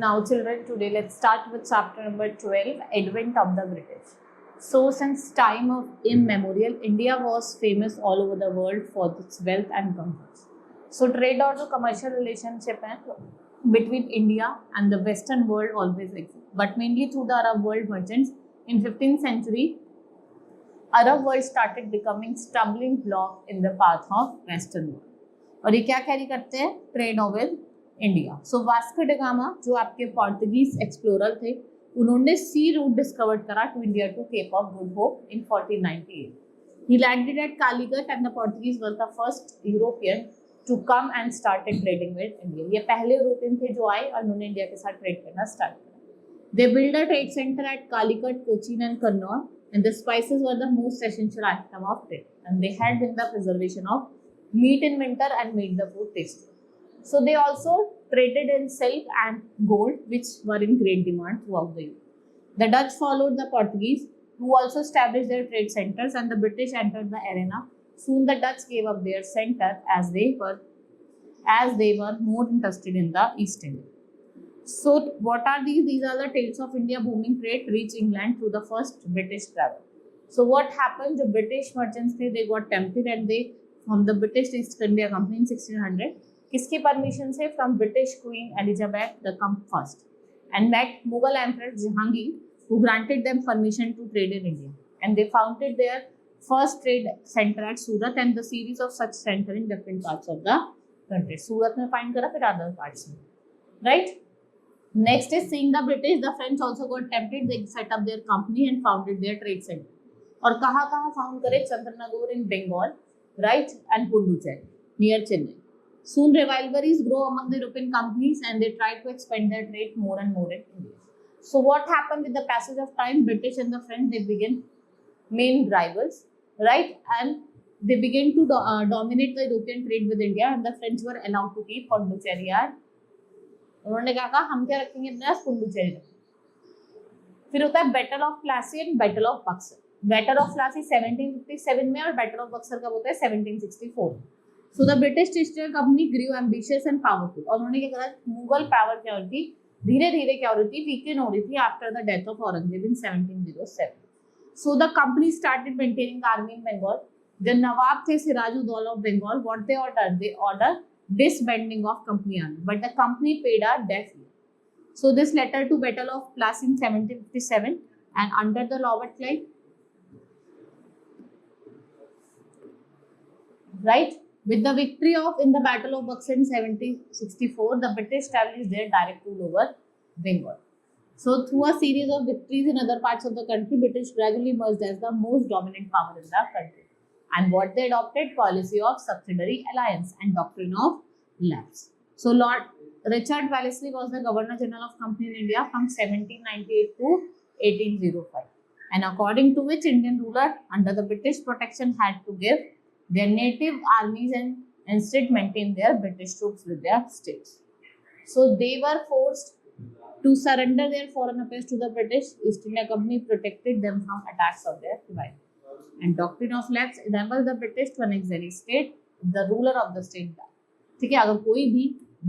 Now children, today let's start with chapter number 12, Advent of the British. So since time of immemorial, India was famous all over the world for its wealth and comforts. So trade or the commercial relationship between India and the Western world always exists, but mainly through the Arab world merchants. In 15th century, Arab world started becoming stumbling block in the path of Western world. और ये क्या carry करते हैं? Trade with India. So Vasco da Gama जो आपके Portuguese explorer थे, उन्होंने sea route discover करा to India to Cape of Good Hope in 1498. He landed at Calicut and the Portuguese were the first European to come and started trading with India. ये पहले European थे जो आए और उन्होंने इंडिया के साथ ट्रेड करना स्टार्ट किया. They built a trade center at Calicut, Cochin and Kannauр, and the spices were the most essential item of trade, and they helped in the preservation of meat in winter and made the food tasty. So they also traded in silk and gold, which were in great demand throughout the year. The Dutch followed the Portuguese, who also established their trade centers, and the British entered the arena. Soon the Dutch gave up their center as they were more interested in the East India. So what are these? These are the tales of India booming trade reach England through the first British travel. So what happened? The British merchants they got tempted and they from the British East India Company in 1600. किसकी permission से? From British Queen Elizabeth the come first and met Mughal Emperor Jahangir, who granted them permission to trade in India, and they founded their first trade center at Surat and the series of such center in different parts of the country. Surat में find करा फिर other parts में, right? Next is seeing the British, the French also got tempted. They set up their company and founded their trade center. और कहाँ found करे? Chandranagore in Bengal, right, and Pondicherry near Chennai. Soon rivalries grow among the European companies and they tried to expand their trade more and more in India. So what happened with the passage of time? British and the French they began main rivals, right, and they began to dominate the European trade with India, and the French were allowed to keep Pondicherry. उन्होंने क्या कहा? हम क्या रखेंगे अपने पास? पुडुचेरी रखेंगे. फिर होता है battle of Plassey and battle of Buxar. Battle of Plassey 1757 में और बैटल ऑफ बक्सर कब होता है? 1764. So the British East India Company grew ambitious and powerful. और उन्होंने क्या करा? मुगल पावर क्या हो रही थी? धीरे धीरे क्या हो रही थी? वीकन हो रही थी after the death of Aurangzeb in 1707. So the company started maintaining army in Bengal. The nawab थे Sirajuddaula of Bengal. What they order? They order disbanding of company army, but the company paid a deaf ear. So this led to Battle of Plassey in 1757, and under the law of Clyde, right, with the victory of in the Battle of Buxar in 1764, the British established their direct rule over Bengal. So through a series of victories in other parts of the country, British gradually emerged as the most dominant power in the country. And what they adopted? Policy of subsidiary alliance and doctrine of lapse. So Lord Richard Wellesley was the Governor General of Company in India from 1798 to 1805, and according to which Indian ruler under the British protection had to give their native armies and instead maintain their British troops with their states. So they were forced to surrender their foreign affairs to the British. East India Company protected them from attacks of their rival. And doctrine of lapse enables the British to annex any state, the ruler of the state died. ठीक है, अगर कोई भी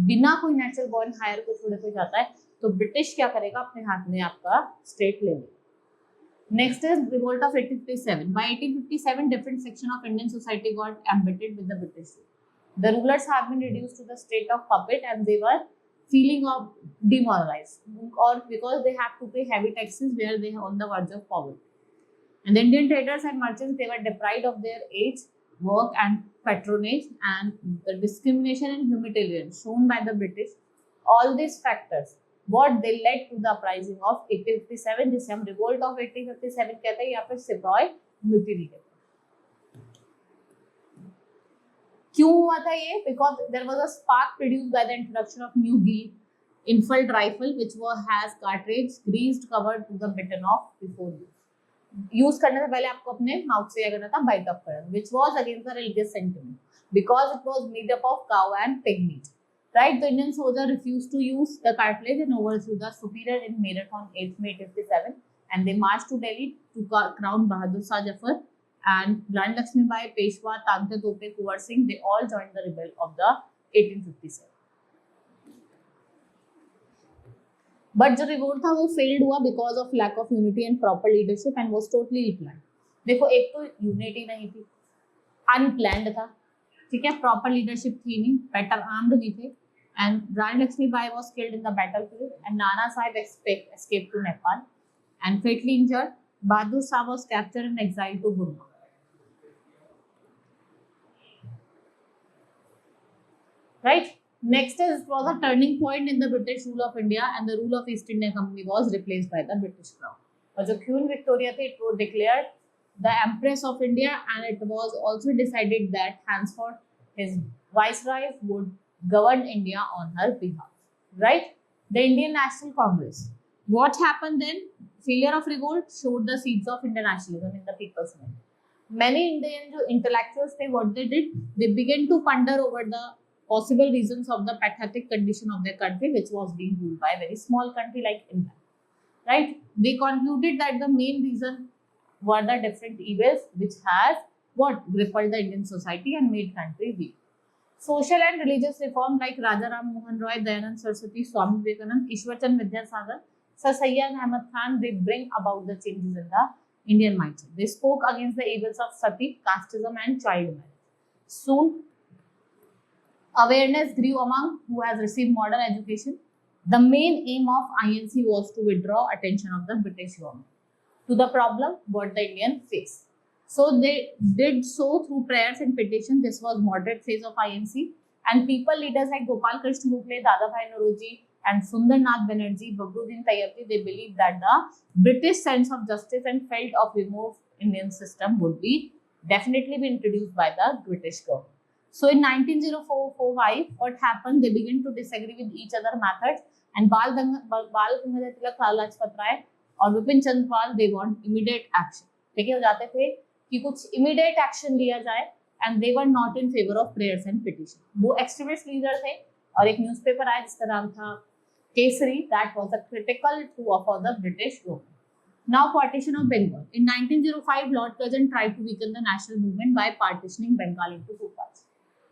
बिना कोई natural born higher को छोड़े कोई जाता है तो ब्रिटिश क्या करेगा? अपने हाथ में आपका स्टेट ले लेगा. Next is revolt of 1857. By 1857, different section of Indian society got embedded with the British. The rulers have been reduced to the state of puppet, and they were feeling of demoralized, or because they have to pay heavy taxes where they are on the verge of poverty. And the Indian traders and merchants, they were deprived of their age, work and patronage, and the discrimination and humiliation shown by the British. All these factors, what they led to the uprising of 1857, जिसे हम revolt of 1857 कहते हैं, या फिर सिपाही mutiny कहते हैं. क्यों हुआ था ये? Because there was a spark produced by the introduction of new infilled rifle, which has cartridge greased covered to the button of before use. Use करने से पहले आपको अपने माउथ से क्या करना था? बाइट ऑफ करना, which was against the religious sentiment because it was made up of cow and pig meat, right? The Indian soldier refused to use the cartridge and overthrew the superior in Meerut on 8th May 1857, and they marched to Delhi to crown Bahadur Shah Zafar and Rani Lakshmi Bai, Peshwa, Tante Tope, Kuwar Singh. They all joined the rebel of the 1857. But जो revolt था वो failed हुआ because of lack of unity and proper leadership and was totally plan. देखो एक तो unity नहीं थी, unplanned था, ठीक है, प्रॉपर लीडरशिप थी नहीं, बेटर आर्म्ड नहीं थे, and Rani Lakshmibai was killed in the battlefield and Nana Saheb escaped to Nepal and fatally injured. Bahadur Shah was captured and exiled to Burma. Right? Next is it was a turning point in the British rule of India and the rule of East India Company was replaced by the British Crown. और जो Queen Victoria थी, it was declared the Empress of India and it was also decided that henceforth his viceroy would govern India on her behalf. Right? The Indian National Congress. What happened then? Failure of revolt showed the seeds of internationalism in the people's mind. Many Indian intellectuals, what they did, they began to ponder over the possible reasons of the pathetic condition of their country, which was being ruled by a very small country like India. Right? They concluded that the main reason were the different evils which has crippled the Indian society and made country weak. Social and religious reform like Raja Ram Mohan Roy, Dayanand Saraswati, Swami Vivekananda, Ishwarchand Vidyasagar, Sir Syed Ahmad Khan, they bring about the changes in the Indian mindset. They spoke against the evils of sati, casteism and child marriage. Soon, awareness grew among who has received modern education. The main aim of INC was to withdraw attention of the British government to the problem what the Indian face. So they did so through prayers and petitions. This was moderate phase of INC and people leaders like Gopal Krishna Gokhale, Dadabhai Naoroji and Sundar Nath Banerjee, Babruddin Tayyapji, they believed that the British sense of justice and felt of removed Indian system would be definitely be introduced by the British government. So in 1904-05, what happened? They began to disagree with each other methods and Bal Gangadhar Tilak, Lala Lajpat Rai और Vipin Chandra Pal they want immediate action. ठीक है, हो जाते थे कि कुछ immediate action लिया जाए and they were not in favour of prayers and petition. वो एक्सट्रीमिस्ट लीडर थे और एक न्यूज़पेपर आया जिसका नाम था Kesari, that was a critical to for the British government. Now partition of Bengal. In 1905, Lord Curzon tried to weaken the national movement by partitioning Bengal into two parts.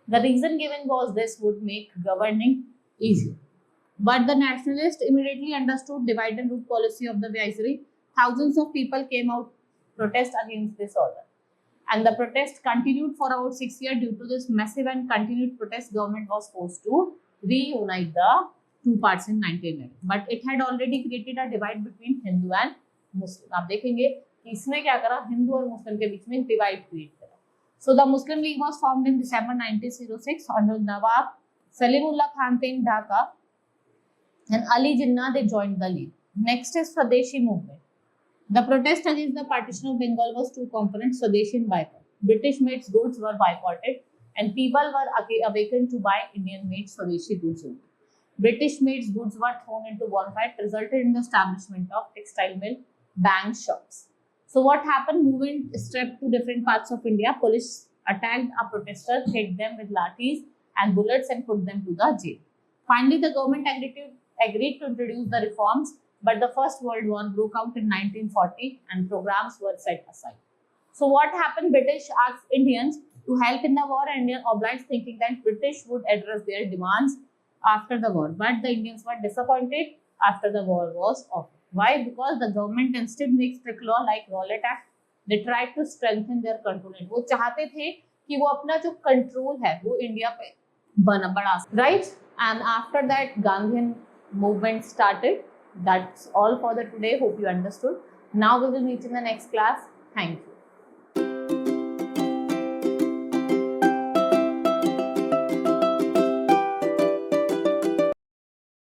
The reason given was this would make governing easier. But the nationalists immediately understood divide and rule policy of the viceroy. Thousands of people came out to protest against this order. And the protest continued for about 6 years. Due to this massive and continued protest, government was forced to reunite the two parts in 1911. But it had already created a divide between Hindu and Muslim. आप देखेंगे कि इसने क्या करा, हिंदू और मुस्लिम के बीच में divide create करा. So the Muslim League was formed in December 1906 under Nawab Salimullah Khan in Dhaka and Ali Jinnah, they joined the league. Next is Swadeshi movement. The protest against the partition of Bengal was two components, Swadeshi and boycott. British made goods were boycotted and people were awakened to buy Indian made Swadeshi goods only. British made goods were thrown into bonfire, resulted in the establishment of textile mill, bank shops. So what happened? Movement spread to different parts of India. Police attacked a protester, hit them with lathis and bullets and put them to the jail. Finally, the government agreed to introduce the reforms, but the First World War broke out in 1940 and programs were set aside. So what happened? British asked Indians to help in the war and Indian obliged, thinking that British would address their demands after the war. But the Indians were disappointed after the war was over. Why? Because the government instead makes strict law like Rowlatt Act. They tried to strengthen their control. वो चाहते थे कि वो अपना जो control है वो India पे बढ़ा, right? And after that, Gandhian movement started. That's all for the today. Hope you understood. Now we will meet in the next class. Thank you.